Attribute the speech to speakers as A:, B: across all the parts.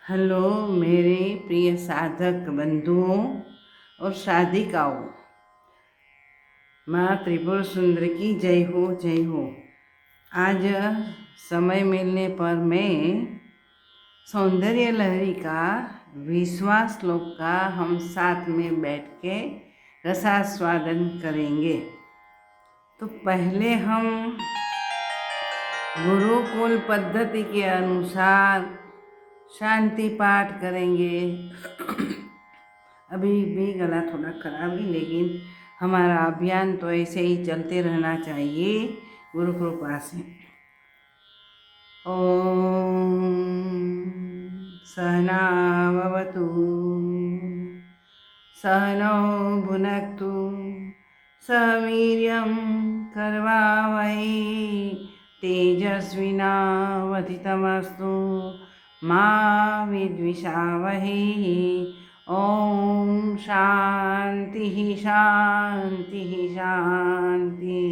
A: Hello मेरे प्रिय साधक बंधुओं और साधिकाओं, माँ त्रिपुर सुंदर की जय हो जय हो। आज समय मिलने पर मैं सौंदर्य लहरी का 20वां श्लोक का हम साथ में बैठ के रसास्वादन करेंगे। तो पहले हम गुरुकुल पद्धति के अनुसार शांति पाठ करेंगे। अभी भी गला थोड़ा खराब है, लेकिन हमारा अभियान तो ऐसे ही चलते रहना चाहिए गुरु कृपा से। ओम सहना भवतु सहनौ भुनक्तु सह वीर्यं करवावहै तेजस्विनावधितमस्तु मा विद्विषावहै। ओम शांति शांति शांति।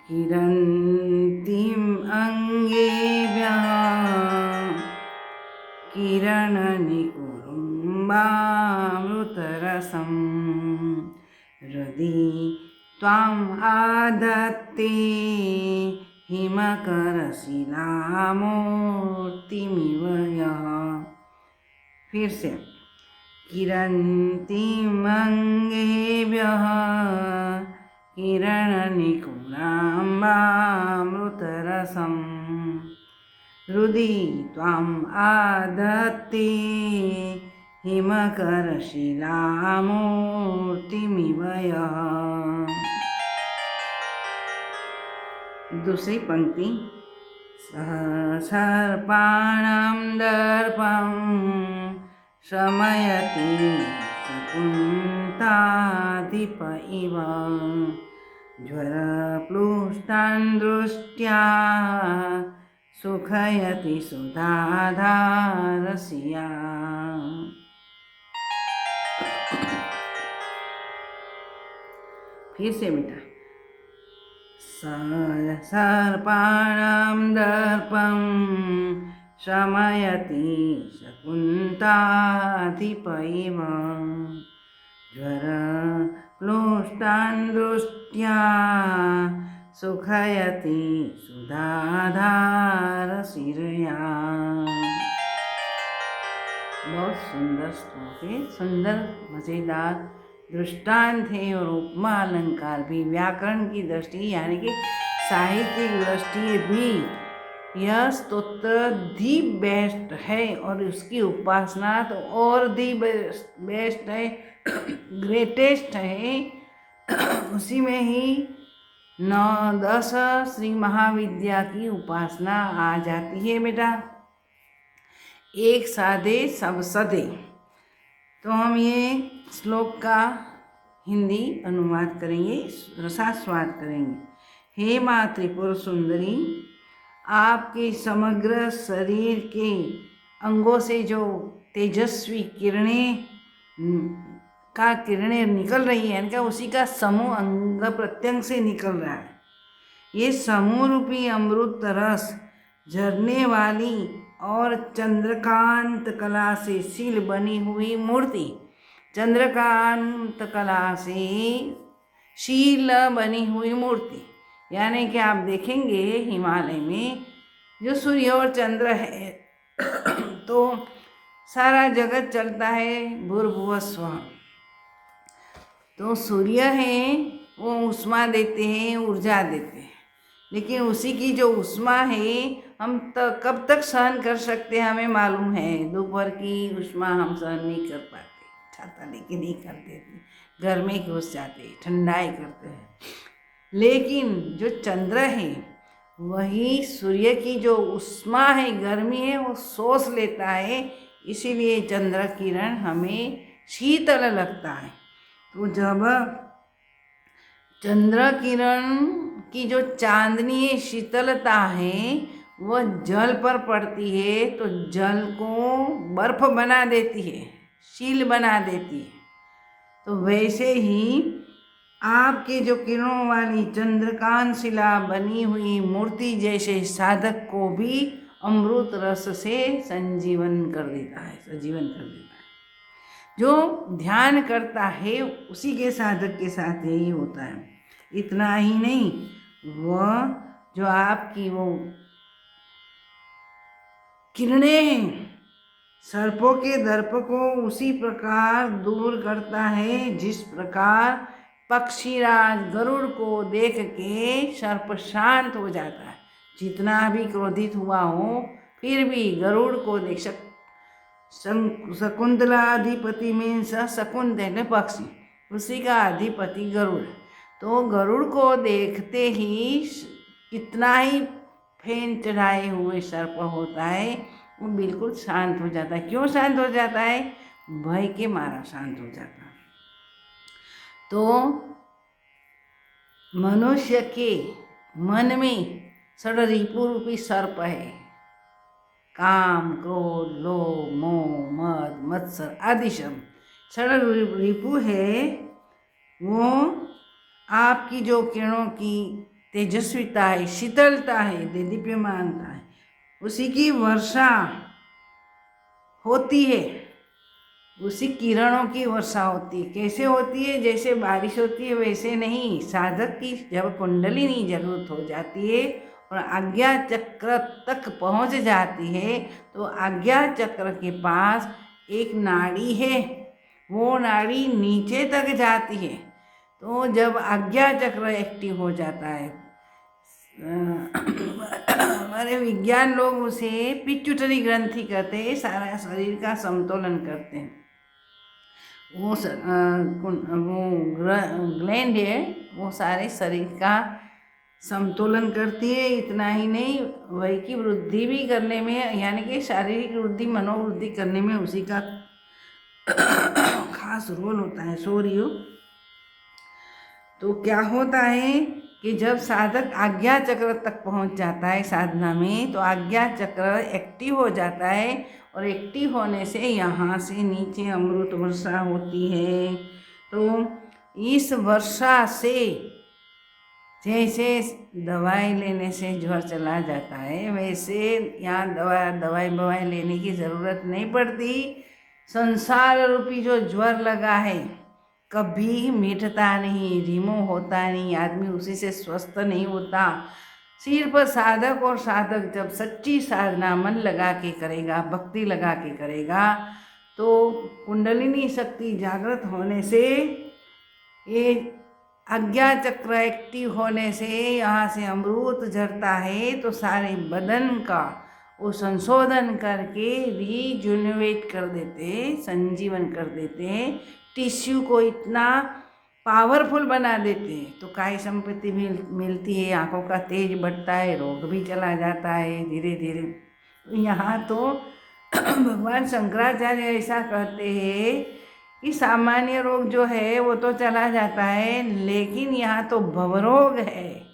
A: किरन्तीं अङ्गेभ्यः किरणनिकुरुम्बामृतरसं हृदि त्वाम् आधत्ते हिमकरशिलामूर्तिमिव यः। फिर से किरन्तीम् अङ्गेभ्यः किरणनिकुराम्बामृतरसं हृदि त्वाम् आधत्ते हिमकरशिलामूर्तिमिव यः। दूसरी पंक्ति सर्पाणां दर्पं शमयति शकुन्ताधिप इव ज्वरप्लुष्टान् दृष्ट्या सुखयति सुधाधारसिया। फिर से बेटा, सर्पाणां दर्पं शमयति शकुन्ताधिप इव ज्वरप्लुष्टान् दृष्ट्या सुखयति सुधाधारसिरया। बहुत सुंदर श्लोक है, सुंदर मज़ेदार दृष्टांत है और उपमा अलंकार भी। व्याकरण की दृष्टि यानी कि साहित्यिक दृष्टि भी यह स्तोत्र दी बेस्ट है और उसकी उपासना तो और दी बेस्ट है, ग्रेटेस्ट है। उसी में ही 9-10 श्री महाविद्या की उपासना आ जाती है बेटा। एक साधे सब सधे। तो हम ये श्लोक का हिंदी अनुवाद करेंगे, रसास्वाद करेंगे। हे माँ त्रिपुर सुंदरी, आपके समग्र शरीर के अंगों से जो तेजस्वी किरणें निकल रही है, इनका उसी का समूह अंग प्रत्यंग से निकल रहा है। ये समूह रूपी अमृत रस झरने वाली और चंद्रकांत कला से शील बनी हुई मूर्ति, चंद्रकांत कला से शील बनी हुई मूर्ति, यानी कि आप देखेंगे हिमालय में जो सूर्य और चंद्र है तो सारा जगत चलता है भूर्भुवस्व। तो सूर्य है वो ऊष्मा देते हैं, ऊर्जा देते हैं, लेकिन उसी की जो ऊष्मा है हम तो कब तक सहन कर सकते हैं हमें मालूम है। दोपहर की ऊष्मा हम सहन नहीं कर पाते, छाता लेके नहीं कर देते, घर में घुस जाते, ठंडाई करते हैं। लेकिन जो चंद्र है वही सूर्य की जो ऊष्मा है, गर्मी है, वो सोख लेता है, इसीलिए चंद्र किरण हमें शीतल लगता है। तो जब चंद्र किरण की जो चांदनी शीतलता है वह जल पर पड़ती है तो जल को बर्फ बना देती है, शील बना देती है। तो वैसे ही आपके जो किरणों वाली चंद्रकांत शिला बनी हुई मूर्ति जैसे साधक को भी अमृत रस से संजीवन कर देता है, सजीवन कर देता है। जो ध्यान करता है उसी के साधक के साथ यही होता है। इतना ही नहीं, वह जो आपकी वो किरणें हैं सर्पों के दर्प को उसी प्रकार दूर करता है जिस प्रकार पक्षीराज गरुड़ को देख के सर्प शांत हो जाता है। जितना भी क्रोधित हुआ हो फिर भी गरुड़ को देख शकुंतला अधिपति में शकुंत है पक्षी, उसी का अधिपति गरुड़। तो गरुड़ को देखते ही कितना ही फेन चढ़ाए हुए सर्प होता है वो बिल्कुल शांत हो जाता है। क्यों शांत हो जाता है? भय के मारा शांत हो जाता है। तो मनुष्य के मन में षड्रिपु रूपी सर्प है। काम, क्रोध, लोभ, मोह, मद, मत्सर आदि सब षड्रिपु है। वो आपकी जो किरणों की तेजस्विता है, शीतलता है, दीप्यमानता है, उसी की वर्षा होती है, उसी किरणों की वर्षा होती है। कैसे होती है? जैसे बारिश होती है वैसे नहीं। साधक की जब कुंडलिनी जागृत हो जाती है और आज्ञा चक्र तक पहुंच जाती है तो आज्ञा चक्र के पास एक नाड़ी है, वो नाड़ी नीचे तक जाती है। तो जब आज्ञा चक्र एक्टिव हो जाता है, हमारे विज्ञान लोग उसे पिट्यूटरी ग्रंथि कहते हैं, सारा शरीर का समतोलन करते हैं। वो ग्लैंड है, वो सारे शरीर का समतोलन करती है। इतना ही नहीं, वही की वृद्धि भी करने में, यानी कि शारीरिक वृद्धि मनोवृद्धि करने में उसी का खास रोल होता है। सॉरी। तो क्या होता है कि जब साधक आज्ञा चक्र तक पहुंच जाता है साधना में, तो आज्ञा चक्र एक्टिव हो जाता है और एक्टिव होने से यहाँ से नीचे अमृत वर्षा होती है। तो इस वर्षा से जैसे दवाई लेने से ज्वर चला जाता है, वैसे यहाँ दवाई लेने की ज़रूरत नहीं पड़ती। संसार रूपी जो ज्वर लगा है कभी मिटता नहीं, रिमूव होता नहीं, आदमी उसी से स्वस्थ नहीं होता। सिर्फ साधक और साधक जब सच्ची साधना मन लगा के करेगा, भक्ति लगा के करेगा, तो कुंडलिनी शक्ति जागृत होने से, ये आज्ञा चक्र एक्टिव होने से यहाँ से अमृत झरता है। तो सारे बदन का वो संशोधन करके रीजुनवेट कर देते, संजीवन कर देते, टिश्यू को इतना पावरफुल बना देते हैं। तो काय संपत्ति मिलती है, आँखों का तेज बढ़ता है, रोग भी चला जाता है धीरे धीरे। तो यहाँ तो भगवान शंकराचार्य ऐसा कहते हैं कि सामान्य रोग जो है वो तो चला जाता है, लेकिन यहाँ तो भवरोग है,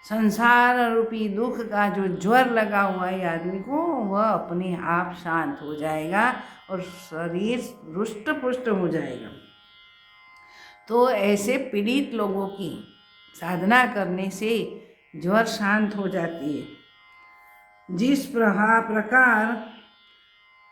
A: संसार रूपी दुख का जो ज्वर लगा हुआ है आदमी को, वह अपने आप शांत हो जाएगा और शरीर रुष्ट पुष्ट हो जाएगा। तो ऐसे पीड़ित लोगों की साधना करने से ज्वर शांत हो जाती है। जिस प्रकार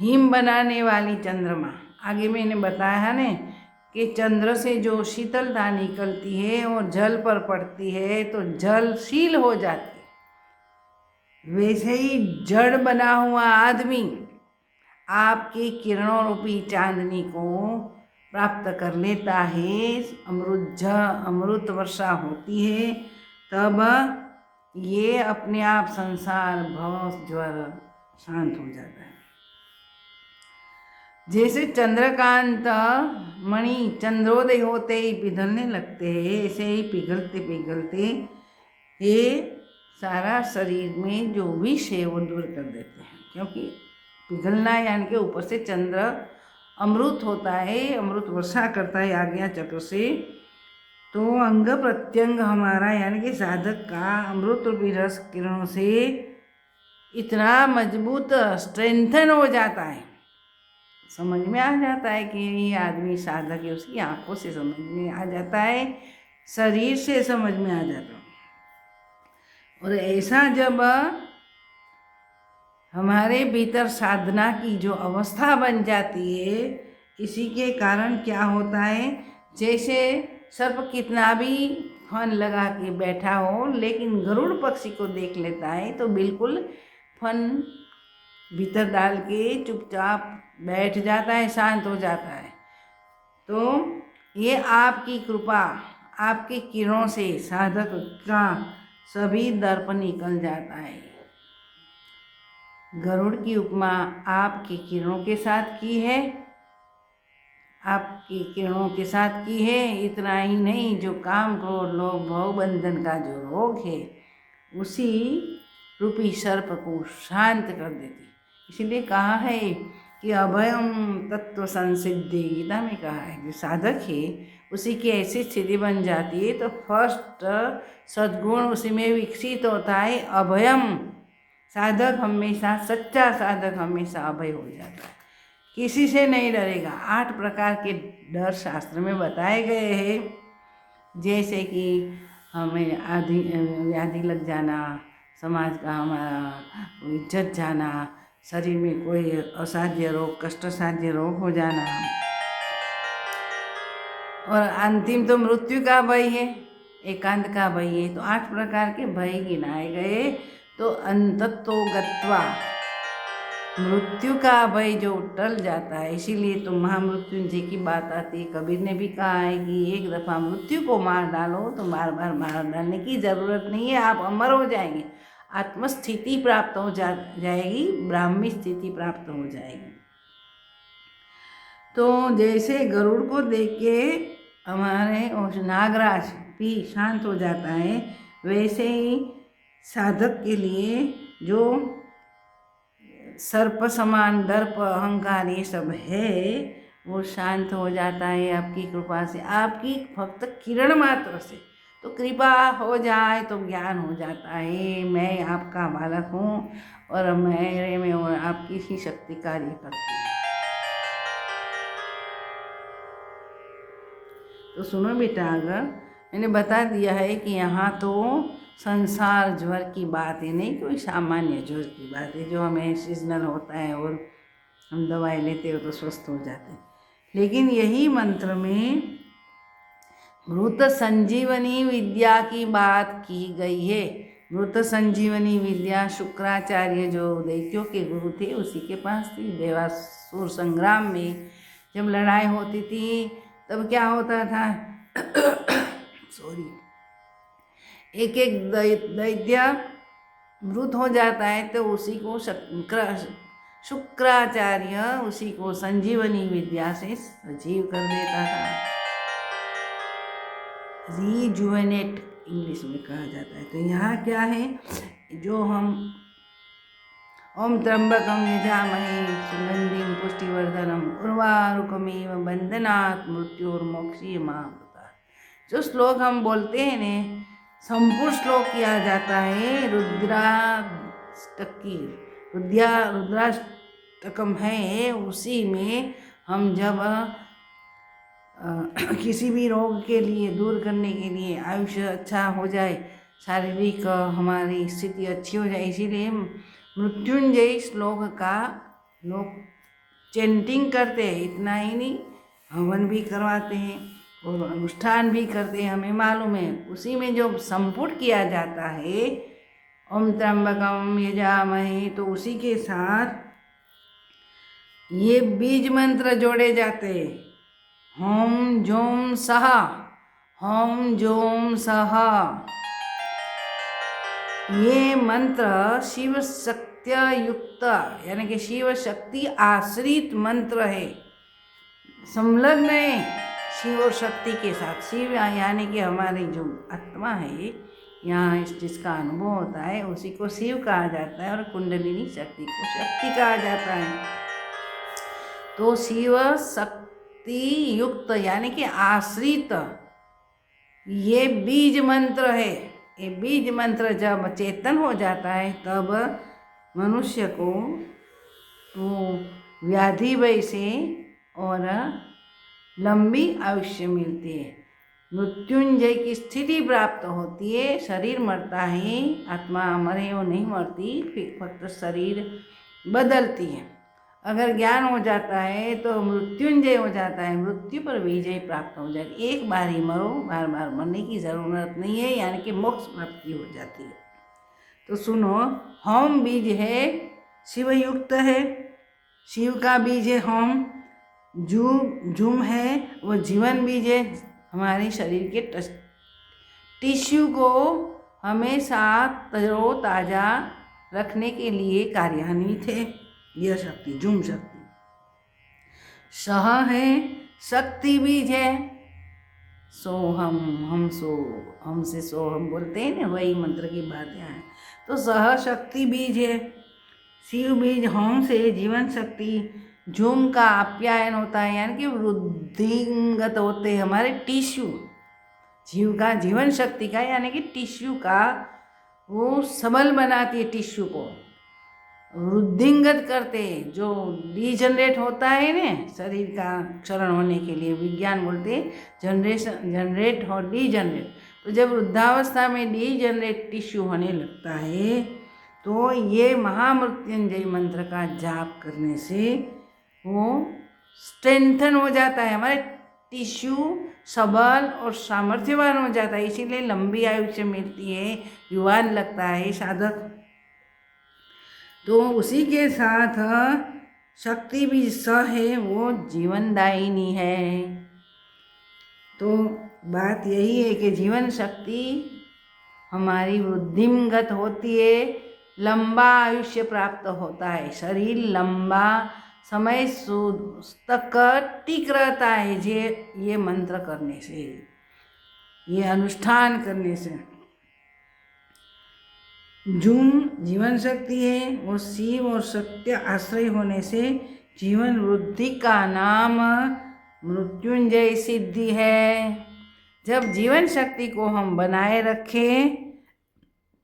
A: हिम बनाने वाली चंद्रमा, आगे मैंने बताया है ना कि चंद्र से जो शीतलता निकलती है और जल पर पड़ती है तो जलशील हो जाती है, वैसे ही जड़ बना हुआ आदमी आपकी किरणों रूपी चांदनी को प्राप्त कर लेता है। अमृत वर्षा होती है, तब ये अपने आप संसार भव ज्वर शांत हो जाता है। जैसे चंद्रकांत मणि चंद्रोदय होते ही पिघलने लगते हैं, ऐसे ही पिघलते पिघलते ये सारा शरीर में जो विष है वो दूर कर देते हैं। क्योंकि पिघलना यानी कि ऊपर से चंद्र अमृत होता है, अमृत वर्षा करता है आज्ञा चक्र से, तो अंग प्रत्यंग हमारा यानी कि साधक का अमृत रूपी रस किरणों से इतना मजबूत स्ट्रेंथन हो जाता है, समझ में आ जाता है कि ये आदमी साधक है, उसकी आंखों से समझ में आ जाता है, शरीर से समझ में आ जाता है। और ऐसा जब हमारे भीतर साधना की जो अवस्था बन जाती है, इसी के कारण क्या होता है, जैसे सर्प कितना भी फन लगा के बैठा हो, लेकिन गरुड़ पक्षी को देख लेता है तो बिल्कुल फन भीतर डाल के चुपचाप बैठ जाता है, शांत हो जाता है। तो ये आपकी कृपा, आपकी किरणों से साधक का सभी दर्प निकल जाता है। गरुड़ की उपमा आपकी किरणों के साथ की है, आपकी किरणों के साथ की है। इतना ही नहीं, जो काम क्रोध लोभ भव बंधन का जो रोग है, उसी रूपी सर्प को शांत कर देती। इसलिए कहा है कि अभयम तत्व संसिद्धि, गीता में कहा है जो साधक है उसी की ऐसी स्थिति बन जाती है। तो फर्स्ट सद्गुण उसी में विकसित होता है, अभयम। साधक हमेशा, सच्चा साधक हमेशा अभय हो जाता है, किसी से नहीं डरेगा। 8 प्रकार के डर शास्त्र में बताए गए हैं, जैसे कि हमें व्याधि लग जाना, समाज का हमारा इज्जत जाना, शरीर में कोई असाध्य रोग, कष्टसाध्य रोग हो जाना, और अंतिम तो मृत्यु का भय है, एकांत का भय है। तो 8 प्रकार के भय गिनाए गए। तो अंततो गत्वा मृत्यु का भय जो टल जाता है, इसीलिए तो महामृत्युंजय की बात आती है। कबीर ने भी कहा है कि एक दफ़ा मृत्यु को मार डालो तो बार बार मार डालने की ज़रूरत नहीं है, आप अमर हो जाएंगे, आत्मस्थिति प्राप्त हो जाएगी, ब्राह्मी स्थिति प्राप्त हो जाएगी। तो जैसे गरुड़ को देख के हमारे नागराज भी शांत हो जाता है, वैसे ही साधक के लिए जो सर्प समान दर्प अहंकार ये सब है, वो शांत हो जाता है आपकी कृपा से, आपकी भक्त किरण मात्र से। तो कृपा हो जाए तो ज्ञान हो जाता है। मैं आपका बालक हूँ और मेरे में और आपकी ही शक्ति कार्य करती है। तो सुनो बेटा, अगर मैंने बता दिया है कि यहाँ तो संसार ज्वर की बात है, नहीं कोई सामान्य ज्वर की बात है जो हमें सीजनल होता है और हम दवाई लेते हो तो स्वस्थ हो जाते हैं। लेकिन यही मंत्र में मृत संजीवनी विद्या की बात की गई है। मृत संजीवनी विद्या शुक्राचार्य जो दैत्यों के गुरु थे उसी के पास थी। देवासुर संग्राम में जब लड़ाई होती थी तब क्या होता था एक एक दैत्य मृत हो जाता है तो उसी को शुक्राचार्य उसी को संजीवनी विद्या से सजीव कर देता था। रिजुवेनेट इंग्लिश में कहा जाता है। तो यहाँ क्या है, जो हम ओम त्र्यंबकम यजामहे सुगंधिम पुष्टिवर्धनम उर्वारुकमेव बंधनात् मृत्युर्मोक्षयमामृतात्, जो श्लोक हम बोलते हैं ने, संपूर्ण श्लोक किया जाता है रुद्राष्टकम है। उसी में हम जब किसी भी रोग के लिए दूर करने के लिए, आयुष्य अच्छा हो जाए, शारीरिक हमारी स्थिति अच्छी हो जाए, इसीलिए मृत्युंजय श्लोक का लोग चैंटिंग करते हैं। इतना ही नहीं, हवन भी करवाते हैं और अनुष्ठान भी करते हैं, हमें मालूम है। उसी में जो संपुट किया जाता है ओम त्र्यंबकम यजामहे, तो उसी के साथ ये बीज मंत्र जोड़े जाते हैं। होम जोम सह, होम जोम सह, ये मंत्र शिव शक्ति युक्त यानी कि शिव शक्ति आश्रित मंत्र है, संलग्न है शिव और शक्ति के साथ। शिव यानी कि हमारी जो आत्मा है, यहाँ इस जिसका अनुभव होता है उसी को शिव कहा जाता है, और कुंडलिनी शक्ति को शक्ति कहा जाता है। तो शिव शक्ति युक्त यानी कि आश्रित ये बीज मंत्र है। ये बीज मंत्र जब चेतन हो जाता है तब मनुष्य को वो व्याधि भय से और लंबी आयुष्य मिलती है। मृत्युंजय की स्थिति प्राप्त होती है। शरीर मरता है, आत्मा अमर है, वो नहीं मरती, फिर फक्त शरीर बदलती है। अगर ज्ञान हो जाता है तो मृत्युंजय हो जाता है, मृत्यु पर विजय प्राप्त हो जाती है। एक बार ही मरो, बार बार मरने की ज़रूरत नहीं है, यानी कि मोक्ष प्राप्ति हो जाती है। तो सुनो, होम बीज है, शिवयुक्त है, शिव का बीज है होम। जूम है वो जीवन बीज है, हमारे शरीर के टिश्यू को हमेशा तरोताज़ा रखने के लिए कार्यान्वित है यह शक्ति, जूम शक्ति। सह है शक्ति बीज है, सोहम, हम से सोहम बोलते हैं ना, वही मंत्र की बात यहाँ है। तो सह शक्ति बीज है। शिव बीज होम से जीवन शक्ति। जूम का आप्यायन होता है, यानी कि वृद्धिंगत होते हैं हमारे टिश्यू। जीव का जीवन शक्ति का यानी कि टिश्यू का वो सबल बनाती है, टिश्यू को वृद्धिंगत करते हैं। जो डीजनरेट होता है ना शरीर का क्षरण होने के लिए, विज्ञान बोलते हैं जनरेट और डीजनरेट। तो जब वृद्धावस्था में डीजनरेट टिश्यू होने लगता है तो ये महामृत्युंजय मंत्र का जाप करने से वो स्ट्रेंथन हो जाता है, हमारे टिश्यू सबल और सामर्थ्यवान हो जाता है, इसीलिए लंबी आयुष्य मिलती है, युवान लगता है साधक। तो उसी के साथ शक्ति भी स है, वो जीवनदायिनी है। तो बात यही है कि जीवन शक्ति हमारी वृद्धिंगत होती है, लंबा आयुष्य प्राप्त होता है, शरीर लंबा समय तक टिक रहता है ये मंत्र करने से, ये अनुष्ठान करने से। जूम जीवन शक्ति है, वो शिव और सत्य आश्रय होने से जीवन वृद्धि का नाम मृत्युंजय सिद्धि है। जब जीवन शक्ति को हम बनाए रखें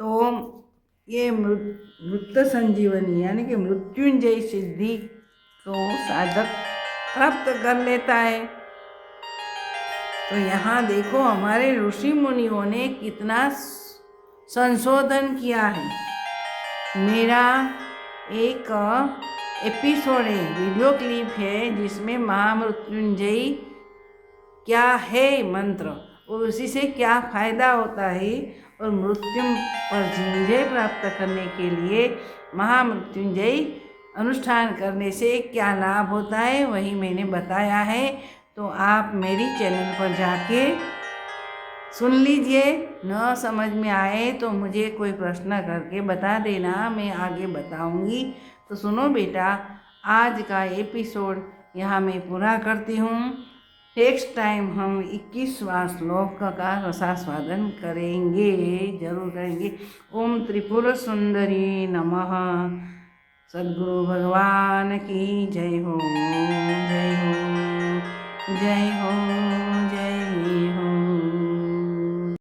A: तो ये मृत संजीवनी यानी कि मृत्युंजय सिद्धि को साधक प्राप्त कर लेता है। तो यहाँ देखो हमारे ऋषि मुनियों ने कितना संशोधन किया है। मेरा एक एपिसोड है, वीडियो क्लिप है, जिसमें महामृत्युंजय क्या है मंत्र और उसी से क्या फ़ायदा होता है और मृत्यु पर विजय प्राप्त करने के लिए महामृत्युंजय अनुष्ठान करने से क्या लाभ होता है, वही मैंने बताया है। तो आप मेरी चैनल पर जाके सुन लीजिए। न समझ में आए तो मुझे कोई प्रश्न करके बता देना, मैं आगे बताऊंगी। तो सुनो बेटा, आज का एपिसोड यहाँ मैं पूरा करती हूँ। नेक्स्ट टाइम हम 21वां श्लोक का रसास्वादन करेंगे, जरूर करेंगे। ओम त्रिपुर सुंदरी नमः। सद्गुरु भगवान की जय हो, जय हो, जय हो।